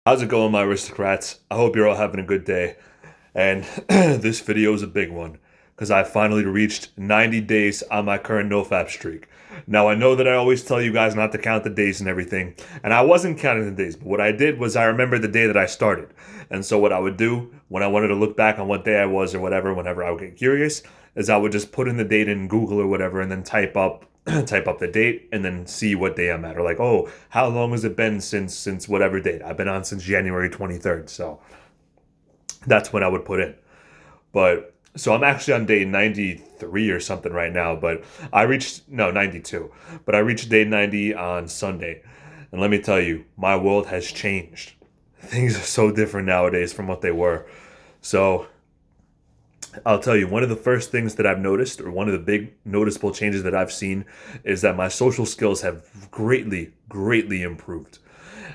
How's it going, my aristocrats? I hope you're all having a good day. And this video is a big one because I finally reached 90 days on my current Nofap streak. Now, I know that I always tell you guys not to count the days and everything, and I wasn't counting the days, but what I did was I remembered the day that I started. And so, what I would do when I wanted to look back on what day I was or whatever, whenever I would get curious, is I would just put in the date in Google or whatever and then type up type up the date and then see what day I'm at. Or like, oh, how long has it been since whatever date? I've been on since January 23rd. So that's when I would put in. But so I'm actually on day 93 or something right now, but I reached no 92. But I reached day 90 on Sunday. And let me tell you, my world has changed. Things are so different nowadays from what they were. So I'll tell you, one of the first things that I've noticed, or one of the big noticeable changes that I've seen, is that my social skills have greatly improved.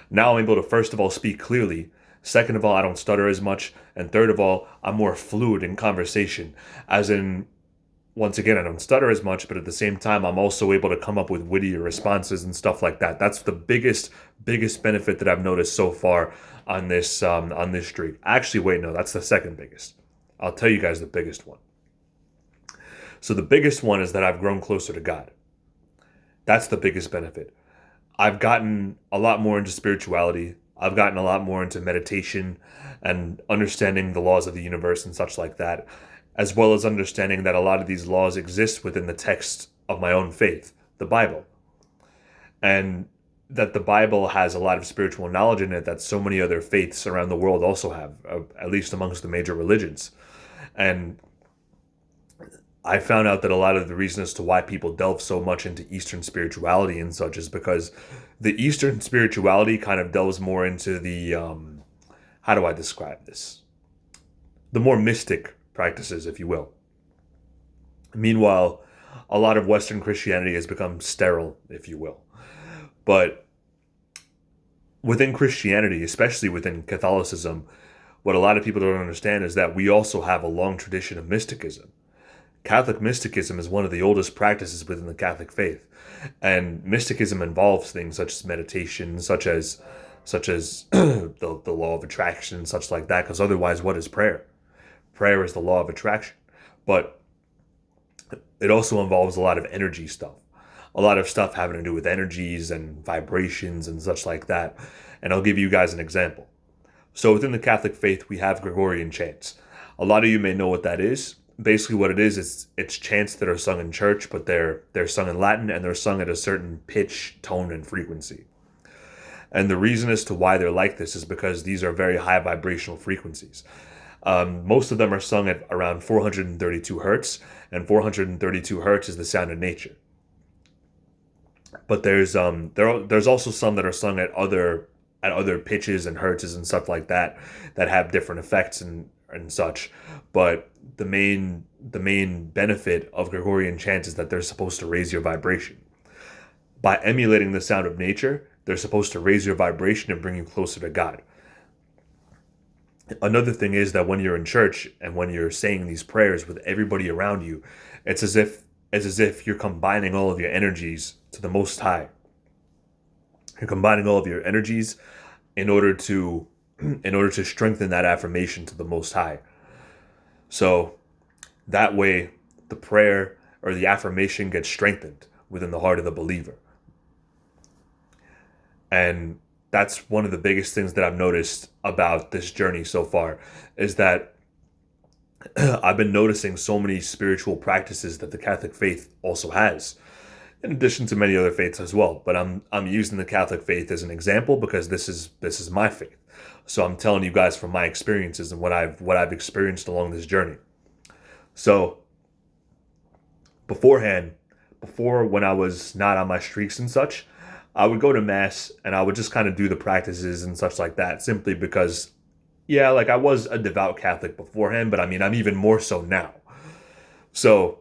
Now I'm able to, first of all, speak clearly. Second of all, I don't stutter as much. And third of all, I'm more fluid in conversation. As in, once again, I don't stutter as much, but at the same time, I'm also able to come up with wittier responses and stuff like that. That's the biggest benefit that I've noticed so far on this streak. Actually, wait, no, that's the second biggest. I'll tell you guys the biggest one. So the biggest one is that I've grown closer to God. That's the biggest benefit. I've gotten a lot more into spirituality. I've gotten a lot more into meditation and understanding the laws of the universe and such like that, as well as understanding that a lot of these laws exist within the text of my own faith, the Bible. And that the Bible has a lot of spiritual knowledge in it that so many other faiths around the world also have, at least amongst the major religions. And I found out that a lot of the reason as to why people delve so much into Eastern spirituality and such is because the Eastern spirituality kind of delves more into how do I describe this? The more mystic practices, if you will. Meanwhile, a lot of Western Christianity has become sterile, if you will. But within Christianity, especially within Catholicism, what a lot of people don't understand is that we also have a long tradition of mysticism. Catholic mysticism is one of the oldest practices within the Catholic faith, and mysticism involves things such as meditation, such as the law of attraction, and such like that. Because otherwise, what is prayer? Prayer is the law of attraction, but it also involves a lot of energy stuff, a lot of stuff having to do with energies and vibrations and such like that. And I'll give you guys an example. So within the Catholic faith, we have Gregorian chants. A lot of you may know what that is. Basically, what it is it's chants that are sung in church, but they're sung in Latin and they're sung at a certain pitch, tone, and frequency. And the reason as to why they're like this is because these are very high vibrational frequencies. Most of them are sung at around 432 hertz, and 432 hertz is the sound of nature. But there's also some that are sung at other pitches and hertzes and stuff like that that have different effects and such. But the main benefit of Gregorian chants is that they're supposed to raise your vibration. By emulating the sound of nature, they're supposed to raise your vibration and bring you closer to God. Another thing is that when you're in church and when you're saying these prayers with everybody around you, it's as if you're combining all of your energies to the Most High. You're combining all of your energies in order to strengthen that affirmation to the Most High. So that way the prayer or the affirmation gets strengthened within the heart of the believer. And that's one of the biggest things that I've noticed about this journey so far is that I've been noticing so many spiritual practices that the Catholic faith also has, in addition to many other faiths as well. But I'm using the Catholic faith as an example because this is my faith. So I'm telling you guys from my experiences and what I've experienced along this journey. So before when I was not on my streaks and such, I would go to mass and I would just kind of do the practices and such like that simply because yeah, like I was a devout Catholic beforehand, but I mean I'm even more so now. So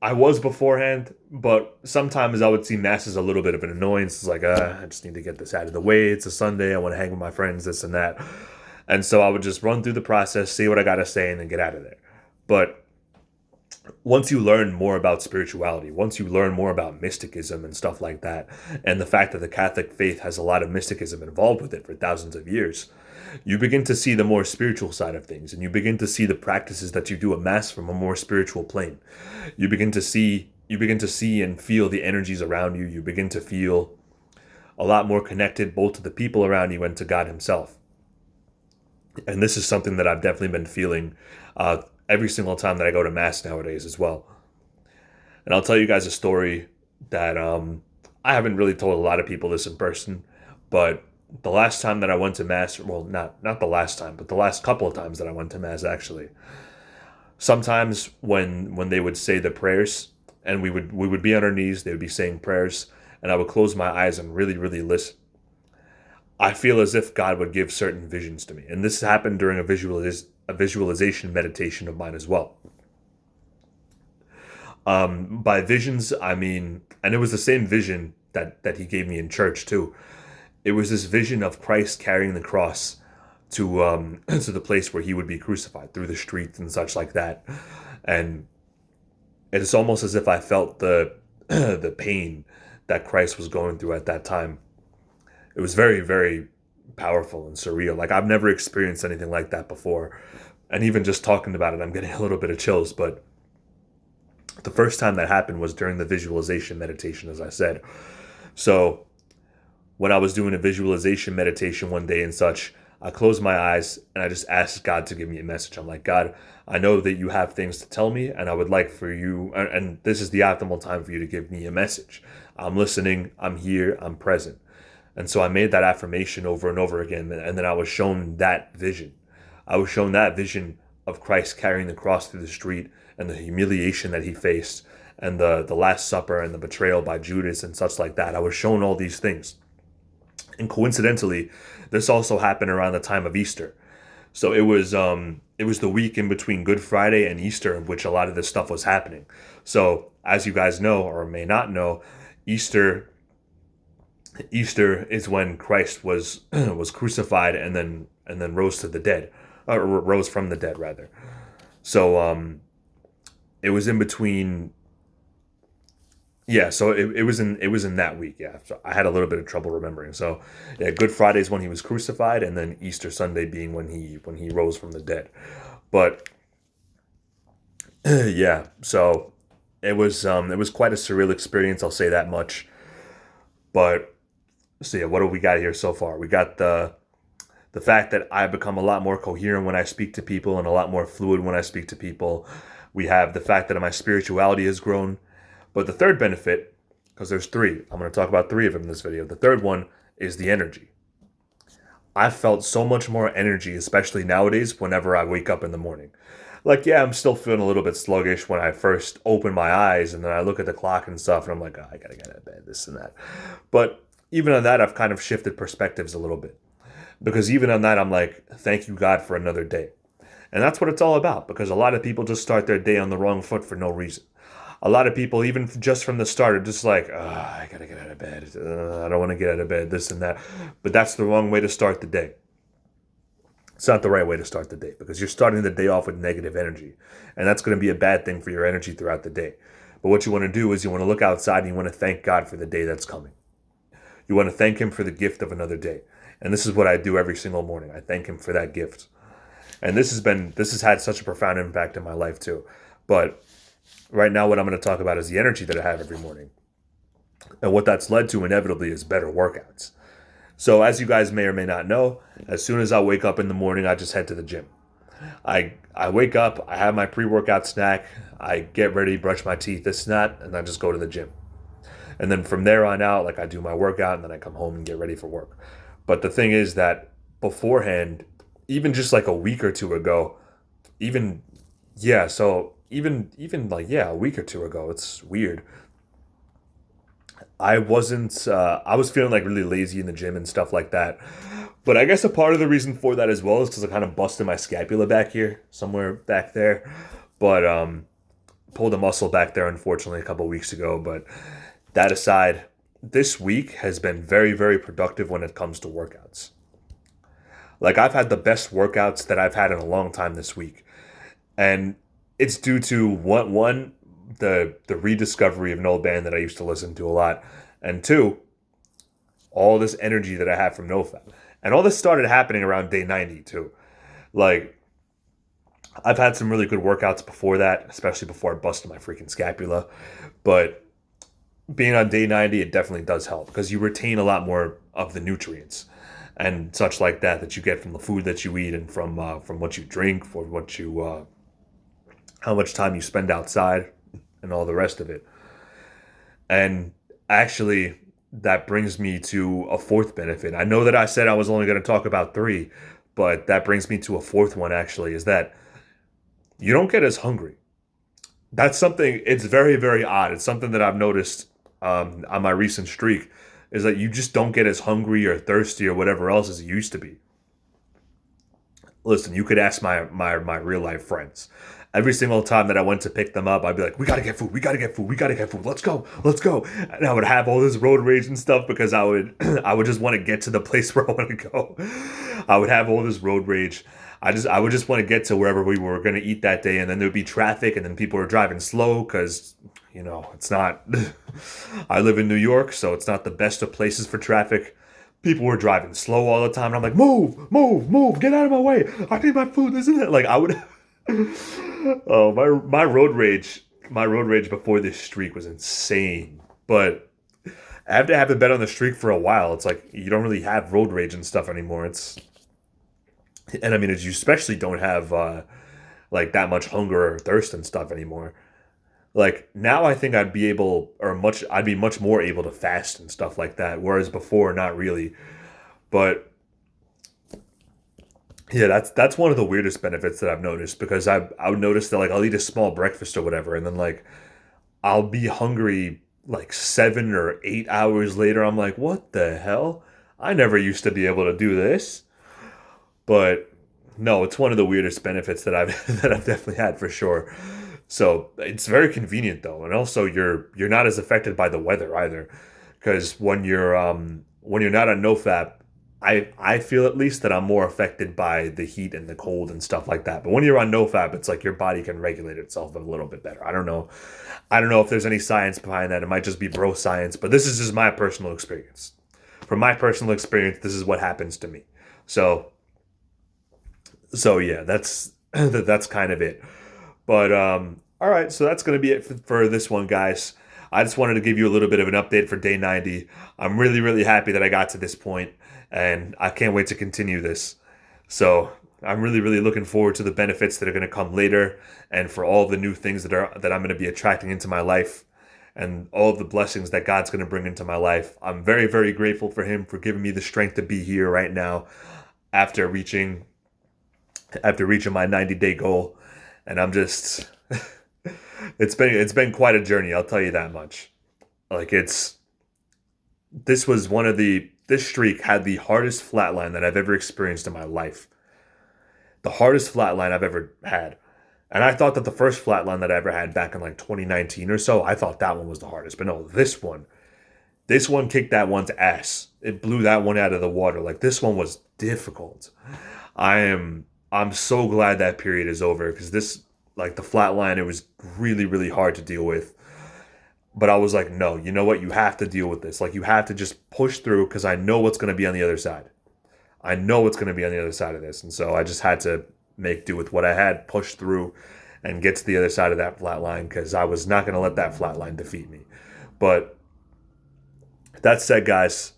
I was beforehand, but sometimes I would see mass as a little bit of an annoyance. It's like, I just need to get this out of the way. It's a Sunday. I want to hang with my friends, this and that. And so I would just run through the process, see what I got to say, and then get out of there. But once you learn more about spirituality, once you learn more about mysticism and stuff like that, and the fact that the Catholic faith has a lot of mysticism involved with it for thousands of years, you begin to see the more spiritual side of things, and you begin to see the practices that you do at Mass from a more spiritual plane. You begin to see and feel the energies around you. You begin to feel a lot more connected both to the people around you and to God Himself. And this is something that I've definitely been feeling every single time that I go to Mass nowadays as well. And I'll tell you guys a story that I haven't really told a lot of people this in person, but the last time that I went to Mass, well, not the last time, but the last couple of times that I went to Mass, actually, sometimes when they would say the prayers, and we would be on our knees, they would be saying prayers, and I would close my eyes and really, really listen. I feel as if God would give certain visions to me. And this happened during a visualization meditation of mine as well. By visions, I mean, and it was the same vision that he gave me in church too. It was this vision of Christ carrying the cross to to the place where he would be crucified, through the streets and such like that. And it's almost as if I felt the the pain that Christ was going through at that time. It was very, very powerful and surreal. Like, I've never experienced anything like that before. And even just talking about it, I'm getting a little bit of chills. But the first time that happened was during the visualization meditation, as I said. So when I was doing a visualization meditation one day and such, I closed my eyes and I just asked God to give me a message. I'm like, God, I know that you have things to tell me, and I would like for you, and this is the optimal time for you to give me a message. I'm listening, I'm here, I'm present. And so I made that affirmation over and over again, and then I was shown that vision. I was shown that vision of Christ carrying the cross through the street, and the humiliation that he faced, and the Last Supper and the betrayal by Judas and such like that. I was shown all these things. And coincidentally, this also happened around the time of Easter. So it was the week in between Good Friday and Easter in which a lot of this stuff was happening. So as you guys know or may not know, Easter is when Christ was was crucified and then rose to the dead, or rose from the dead rather. So it was in between. Yeah, so it was in that week. Yeah, so I had a little bit of trouble remembering. So yeah, Good Friday is when he was crucified, and then Easter Sunday being when he rose from the dead. But yeah, so it was quite a surreal experience. I'll say that much. But so yeah, what do we got here so far? We got the fact that I become a lot more coherent when I speak to people and a lot more fluid when I speak to people. We have the fact that my spirituality has grown. But the third benefit, because there's three, I'm going to talk about three of them in this video. The third one is the energy. I felt so much more energy, especially nowadays, whenever I wake up in the morning. Like, yeah, I'm still feeling a little bit sluggish when I first open my eyes, and then I look at the clock and stuff, and I'm like, oh, I gotta get out of bed, this and that. But even on that, I've kind of shifted perspectives a little bit. Because even on that, I'm like, thank you, God, for another day. And that's what it's all about, because a lot of people just start their day on the wrong foot for no reason. A lot of people, even just from the start, are just like, I gotta get out of bed. I don't want to get out of bed, this and that. But that's the wrong way to start the day. It's not the right way to start the day, because you're starting the day off with negative energy. And that's going to be a bad thing for your energy throughout the day. But what you want to do is you want to look outside and you want to thank God for the day that's coming. You want to thank him for the gift of another day. And this is what I do every single morning. I thank him for that gift. And this has had such a profound impact in my life too. But right now, what I'm going to talk about is the energy that I have every morning. And what that's led to inevitably is better workouts. So as you guys may or may not know, as soon as I wake up in the morning, I just head to the gym. I wake up, I have my pre-workout snack, I get ready, brush my teeth, this and that, and I just go to the gym. And then from there on out, like, I do my workout and then I come home and get ready for work. But the thing is that beforehand, even just like a week or two ago, even yeah, so even like, yeah, a week or two ago, it's weird. I was feeling like really lazy in the gym and stuff like that. But I guess a part of the reason for that as well is because I kind of busted my scapula back here, somewhere back there. But pulled a muscle back there, unfortunately, a couple weeks ago. But that aside, this week has been very, very productive when it comes to workouts. Like, I've had the best workouts that I've had in a long time this week. And it's due to one the rediscovery of an old band that I used to listen to a lot, and two, all this energy that I have from Nofap. And all this started happening around day 90 too. Like, I've had some really good workouts before that, especially before I busted my freaking scapula. But being on day 90, it definitely does help because you retain a lot more of the nutrients and such like that you get from the food that you eat and from what you drink, for what you how much time you spend outside, and all the rest of it. And actually, that brings me to a fourth benefit. I know that I said I was only going to talk about three, but that brings me to a fourth one actually, is that you don't get as hungry. That's something, it's very, very odd. It's something that I've noticed on my recent streak, is that you just don't get as hungry or thirsty or whatever else as you used to be. Listen, you could ask my real life friends. Every single time that I went to pick them up, I'd be like, "We gotta get food. We gotta get food. We gotta get food. Let's go. Let's go." And I would have all this road rage and stuff because I would I would just want to get to the place where I want to go. I would have all this road rage. I would just want to get to wherever we were gonna eat that day, and then there'd be traffic, and then people were driving slow because it's not. I live in New York, so it's not the best of places for traffic. People were driving slow all the time, and I'm like, "Move, move, move! Get out of my way! I need my food. This and that." Like I would. Oh, my road rage before this streak was insane. But after having been on the streak for a while, it's like you don't really have road rage and stuff anymore. And I mean, you especially don't have like that much hunger or thirst and stuff anymore. Like now, I think I'd be much more able to fast and stuff like that. Whereas before, not really. But yeah, that's one of the weirdest benefits that I've noticed because I would notice that like I'll eat a small breakfast or whatever, and then like I'll be hungry like 7 or 8 hours later. I'm like, what the hell? I never used to be able to do this. But no, it's one of the weirdest benefits that I've that I've definitely had for sure. So it's very convenient though, and also you're not as affected by the weather either, because when you're not on NoFap, I feel at least that I'm more affected by the heat and the cold and stuff like that. But when you're on NoFap, it's like your body can regulate itself a little bit better. I don't know if there's any science behind that. It might just be bro science, but this is just my personal experience. From my personal experience, this is what happens to me. So so yeah, that's that's kind of it. But all right, so that's gonna be it for this one, guys. I just wanted to give you a little bit of an update for day 90. I'm really, really happy that I got to this point, and I can't wait to continue this. So I'm really, really looking forward to the benefits that are going to come later, and for all the new things that I'm going to be attracting into my life, and all of the blessings that God's going to bring into my life. I'm very, very grateful for Him for giving me the strength to be here right now after reaching my 90-day goal, and I'm just it's been quite a journey, I'll tell you that much. Like this was one of the this streak had the hardest flatline that I've ever experienced in my life. The hardest flatline I've ever had. And I thought that the first flatline that I ever had back in like 2019 or so, I thought that one was the hardest. But no, this one kicked that one's ass. It blew that one out of the water. Like this one was difficult. I'm so glad that period is over because this like the flatline, it was really, really hard to deal with. But I was like, no, you know what? You have to deal with this. Like you have to just push through because I know what's going to be on the other side. I know what's going to be on the other side of this. And so I just had to make do with what I had, push through, and get to the other side of that flat line because I was not going to let that flat line defeat me. But that said, guys,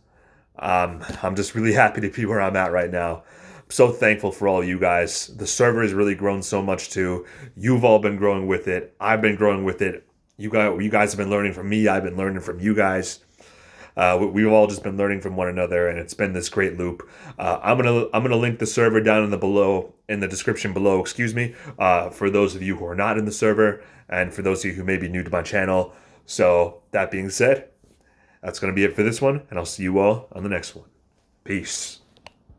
I'm just really happy to be where I'm at right now. I'm so thankful for all you guys. The server has really grown so much too. You've all been growing with it. I've been growing with it. You guys have been learning from me. I've been learning from you guys. We've all just been learning from one another, and it's been this great loop. I'm gonna link the server down in the description below. Excuse me, for those of you who are not in the server, and for those of you who may be new to my channel. So that being said, that's gonna be it for this one, and I'll see you all on the next one. Peace.